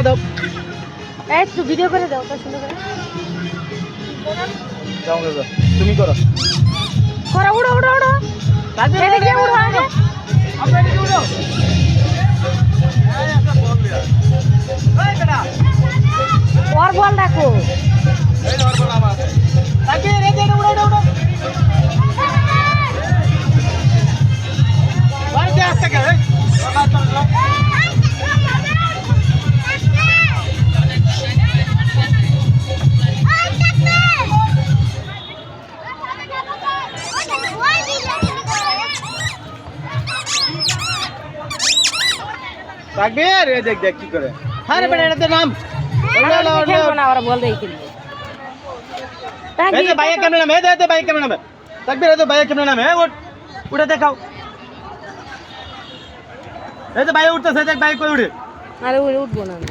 টাকা দাও এই তো ভিডিও করে দাও তো সুন্দর করে যাও দাদা তুমি করো করো উড়ো উড়ো উড়ো এদিকে উড়ো আগে আপনি এদিকে উড়ো এই একটা বল দিয়া এই বেটা ওর বল রাখো এই ওর বল আমার তাকে রেডি উড়ো উড়ো উড়ো ভাই দে আস্তে করে বাবা চলো তাকবীর এই দেখ দেখ কি করে আরে বেটা এটাতে নাম খেলবো না ওরা বল দেই খেলবো এই যে ভাইয়া কেমনে নামে এই দে ভাইয়া কেমনে নামে তাকবীর এই যে ভাইয়া কেমনে নামে ওঠ উঠে দেখাও এই যে ভাইয়া উঠতেছে দেখ ভাই কই উঠে আরে উড়ে উঠবো না আমি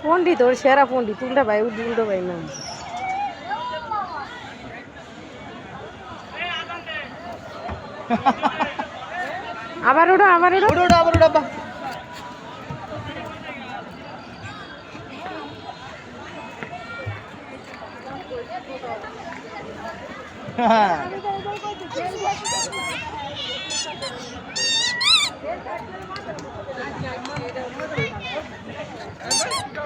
পন্ডিত ওর সেরা পন্ডিত উল্টা ভাই উল্টো ভাই নাম আবার উঠো আবার উঠো উঠো উঠো আবার উঠো আব্বা হ্যাঁ